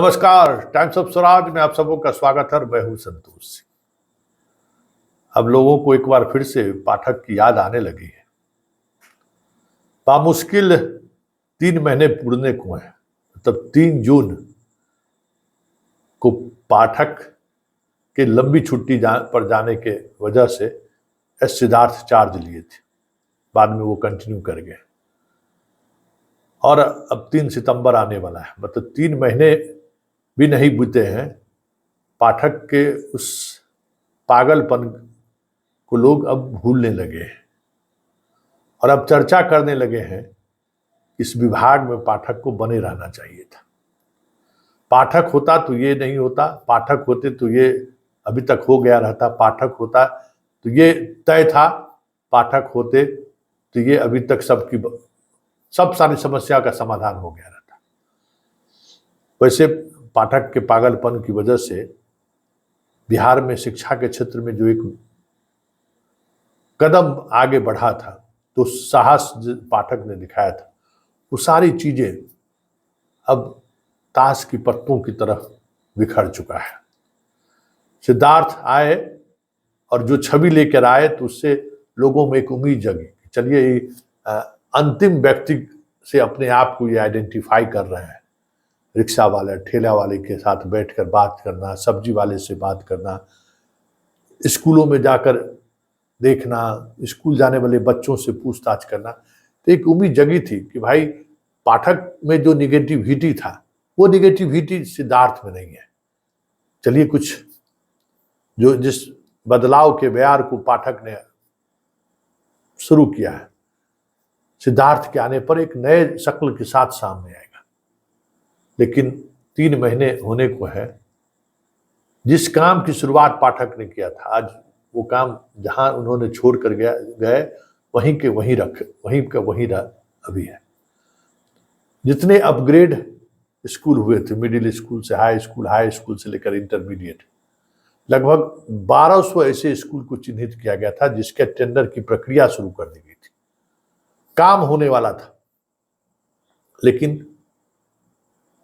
नमस्कार, times of Swaraj में आप सबों का स्वागत है। मैं हूं संतोष सिंह। अब लोगों को एक बार फिर से पाठक की याद आने लगी है। बामुश्किल 3 महीने पूरने को हैं, मतलब 3 जून को पाठक के लंबी छुट्टी पर जाने के वजह से एस सिद्धार्थ चार्ज लिए थे। बाद में वो कंटिन्यू कर गए और अब 3 सितंबर आने वाला है, मतलब 3 महीने भी नहीं बीते हैं। पाठक के उस पागलपन को लोग अब भूलने लगे हैं और अब चर्चा करने लगे हैं कि इस विभाग में पाठक को बने रहना चाहिए था। पाठक होता तो ये नहीं होता, पाठक होते तो ये अभी तक हो गया रहता, पाठक होता तो ये तय था, पाठक होते तो ये अभी तक सब सारी समस्या का समाधान हो गया रहता। वैसे पाठक के पागलपन की वजह से बिहार में शिक्षा के क्षेत्र में जो एक कदम आगे बढ़ा था, तो साहस पाठक ने दिखाया था, वो सारी चीजें अब ताश की पत्तों की तरह बिखर चुका है। सिद्धार्थ आए और जो छवि लेकर आए तो उससे लोगों में एक उम्मीद जगी, चलिए अंतिम व्यक्ति से अपने आप को ये आइडेंटिफाई कर रहे हैं। रिक्शा वाले, ठेला वाले के साथ बैठकर बात करना, सब्जी वाले से बात करना, स्कूलों में जाकर देखना, स्कूल जाने वाले बच्चों से पूछताछ करना, तो एक उम्मीद जगी थी कि भाई पाठक में जो निगेटिविटी था वो निगेटिविटी सिद्धार्थ में नहीं है। चलिए कुछ जिस बदलाव के बयार को पाठक ने शुरू किया है, सिद्धार्थ के आने पर एक नए शक्ल के साथ सामने आएगा। लेकिन 3 महीने होने को है, जिस काम की शुरुआत पाठक ने किया था, आज वो काम जहां उन्होंने छोड़ कर गए वहीं के वहीं अभी है। जितने अपग्रेड स्कूल हुए थे, मिडिल स्कूल से हाई स्कूल से लेकर इंटरमीडिएट, लगभग 1200 ऐसे स्कूल को चिन्हित किया गया था जिसके टेंडर की प्रक्रिया शुरू कर दी गई थी। काम होने वाला था, लेकिन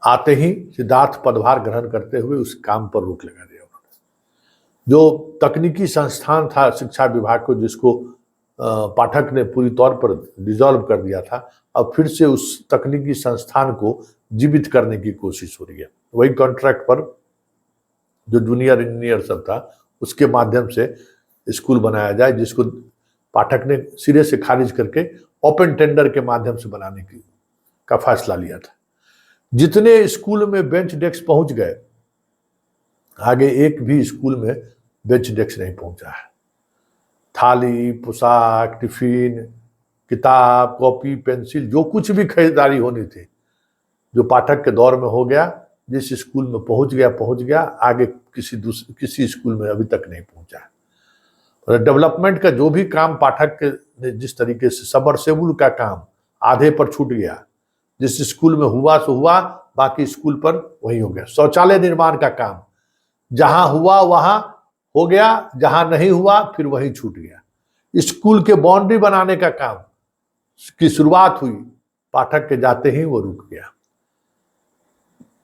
आते ही सिद्धार्थ पदभार ग्रहण करते हुए उस काम पर रोक लगा दिया उन्होंने। जो तकनीकी संस्थान था शिक्षा विभाग को, जिसको पाठक ने पूरी तौर पर डिसॉल्व कर दिया था, अब फिर से उस तकनीकी संस्थान को जीवित करने की कोशिश हो रही है। वही कॉन्ट्रैक्ट पर जो जूनियर इंजीनियर सब था उसके माध्यम से स्कूल बनाया जाए, जिसको पाठक ने सिरे से खारिज करके ओपन टेंडर के माध्यम से बनाने का फैसला लिया था। जितने स्कूल में बेंच डेस्क पहुंच गए, आगे एक भी स्कूल में बेंच डेस्क नहीं पहुंचा है। थाली, पोशाक, टिफिन, किताब, कॉपी, पेंसिल, जो कुछ भी खरीदारी होनी थी, जो पाठक के दौर में हो गया, जिस स्कूल में पहुंच गया, आगे किसी स्कूल में अभी तक नहीं पहुंचा है। और डेवलपमेंट का जो भी काम पाठक ने जिस तरीके से, सबमर्सिबल का काम आधे पर छूट गया, जिस स्कूल में हुआ सो हुआ, बाकी स्कूल पर वही हो गया। शौचालय निर्माण का काम जहां हुआ वहां हो गया, जहां नहीं हुआ फिर वही छूट गया। स्कूल के बाउंड्री बनाने का काम की शुरुआत हुई, पाठक के जाते ही वो रुक गया।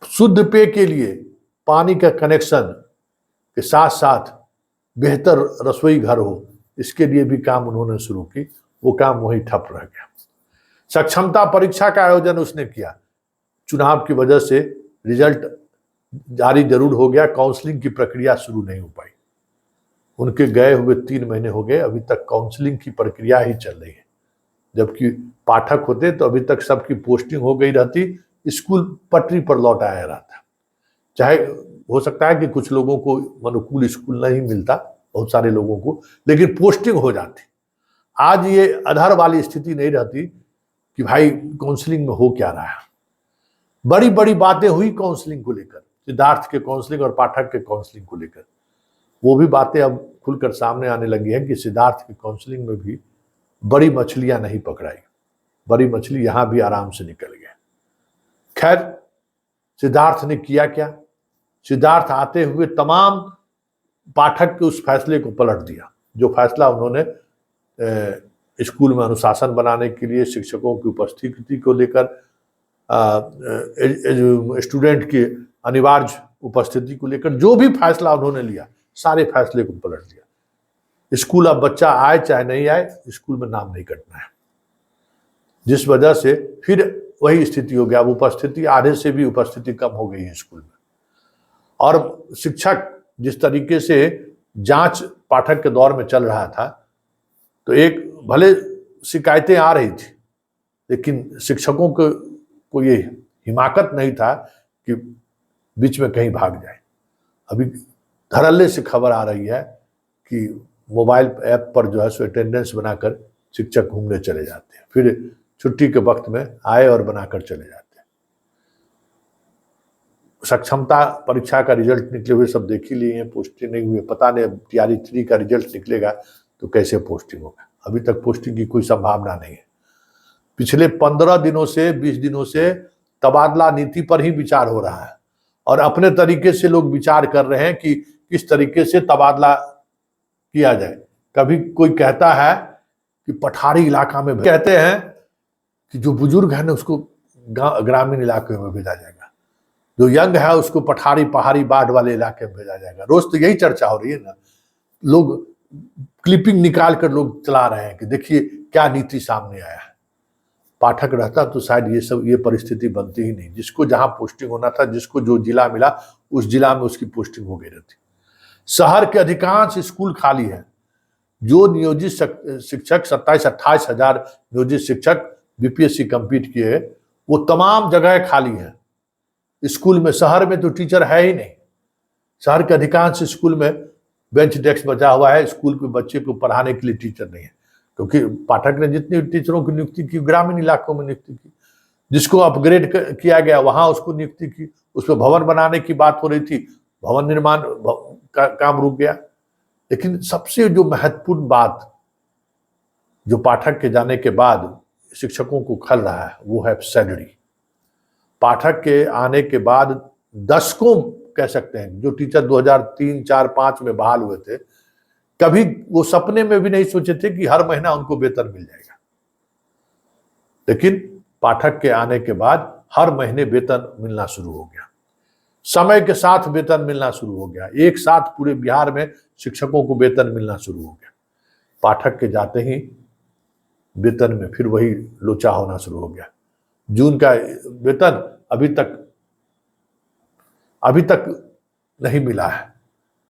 शुद्ध पेय के लिए पानी का कनेक्शन के साथ साथ बेहतर रसोई घर हो, इसके लिए भी काम उन्होंने शुरू की, वो काम वही ठप रह गया। सक्षमता परीक्षा का आयोजन उसने किया, चुनाव की वजह से रिजल्ट जारी जरूर हो गया, काउंसलिंग की प्रक्रिया शुरू नहीं हो पाई। उनके गए हुए 3 महीने हो गए, अभी तक काउंसलिंग की प्रक्रिया ही चल रही है। जबकि पाठक होते तो अभी तक सबकी पोस्टिंग हो गई रहती, स्कूल पटरी पर लौट आया रहता। चाहे हो सकता है कि कुछ लोगों को अनुकूल स्कूल नहीं मिलता, बहुत सारे लोगों को, लेकिन पोस्टिंग हो जाती। आज ये अधर वाली स्थिति नहीं रहती कि भाई काउंसलिंग में हो क्या रहा है। बड़ी बड़ी बातें हुई काउंसलिंग को लेकर, सिद्धार्थ के काउंसलिंग और पाठक के काउंसलिंग को लेकर। वो भी बातें अब खुलकर सामने आने लगी है कि सिद्धार्थ की काउंसलिंग में भी बड़ी मछलियां नहीं पकड़ाई, बड़ी मछली यहां भी आराम से निकल गए। खैर, सिद्धार्थ ने किया क्या? सिद्धार्थ आते हुए तमाम पाठक के उस फैसले को पलट दिया, जो फैसला उन्होंने स्कूल में अनुशासन बनाने के लिए, शिक्षकों की उपस्थिति को लेकर, स्टूडेंट की अनिवार्य उपस्थिति को लेकर जो भी फैसला उन्होंने लिया, सारे फैसले को पलट दिया। स्कूल अब बच्चा आए चाहे नहीं आए, स्कूल में नाम नहीं कटना है, जिस वजह से फिर वही स्थिति हो गया। अब उपस्थिति आधे से भी उपस्थिति कम हो गई है स्कूल में। और शिक्षक जिस तरीके से जांच पाठक के दौर में चल रहा था, तो एक भले शिकायतें आ रही थी, लेकिन शिक्षकों को ये हिमाकत नहीं था कि बीच में कहीं भाग जाए। अभी धड़ल्ले से खबर आ रही है कि मोबाइल ऐप पर जो है सो अटेंडेंस बनाकर शिक्षक घूमने चले जाते हैं, फिर छुट्टी के वक्त में आए और बनाकर चले जाते हैं। सक्षमता परीक्षा का रिजल्ट निकले हुए सब देख ही लिए हैं, पोस्टिंग नहीं हुई, पता नहीं अब TRE 3 का रिजल्ट निकलेगा तो कैसे पोस्टिंग होगा। अभी तक पोस्टिंग की कोई संभावना नहीं है। पिछले 15 दिनों से 20 दिनों से तबादला नीति पर ही विचार हो रहा है और अपने तरीके से लोग विचार कर रहे हैं कि किस तरीके से तबादला किया जाए। कभी कोई कहता है कि पठारी इलाका में, कहते हैं कि जो बुजुर्ग है ना उसको ग्रामीण इलाके में भेजा जाएगा, जो यंग है उसको पठारी पहाड़ी बाढ़ वाले इलाके में भेजा जाएगा। रोज तो यही चर्चा हो रही है ना, लोग क्लिपिंग निकाल कर लोग चला रहे हैं कि देखिए क्या नीति सामने आया है। पाठक रहता तो शायद ये परिस्थिति बनती ही नहीं। जिसको जहां पोस्टिंग होना था, जिसको जो जिला मिला उस जिला में उसकी पोस्टिंग हो गई रहती। शहर के अधिकांश स्कूल खाली है। जो नियोजित शिक्षक 27-28 हजार नियोजित शिक्षक BPSC कंप्लीट किए, वो तमाम जगह खाली है स्कूल में। शहर में तो टीचर है ही नहीं। शहर के अधिकांश स्कूल में बेंच डेस्क बचा हुआ है, स्कूल के बच्चे को पढ़ाने के लिए टीचर नहीं है, क्योंकि पाठक ने जितनी टीचरों की नियुक्ति की ग्रामीण इलाकों में नियुक्ति की। जिसको अपग्रेड किया गया वहां उसको नियुक्ति की। उसमें भवन बनाने की बात हो रही थी, भवन निर्माण का काम रुक गया। लेकिन सबसे जो महत्वपूर्ण बात जो पाठक के जाने के बाद शिक्षकों को खल रहा है वो है सैलरी। पाठक के आने के बाद दशकों कह सकते हैं, जो टीचर 2003, 4, 5 में बहाल हुए थे, कभी वो सपने में भी नहीं सोचे थे कि हर महीना उनको वेतन मिल जाएगा। लेकिन पाठक के आने के बाद हर महीने वेतन मिलना शुरू हो गया, समय के साथ वेतन मिलना शुरू हो गया। एक साथ पूरे बिहार में शिक्षकों को वेतन मिलना शुरू हो गया। पाठक के जाते ही वेतन में फिर वही लोचा होना शुरू हो गया। जून का वेतन अभी तक नहीं मिला है।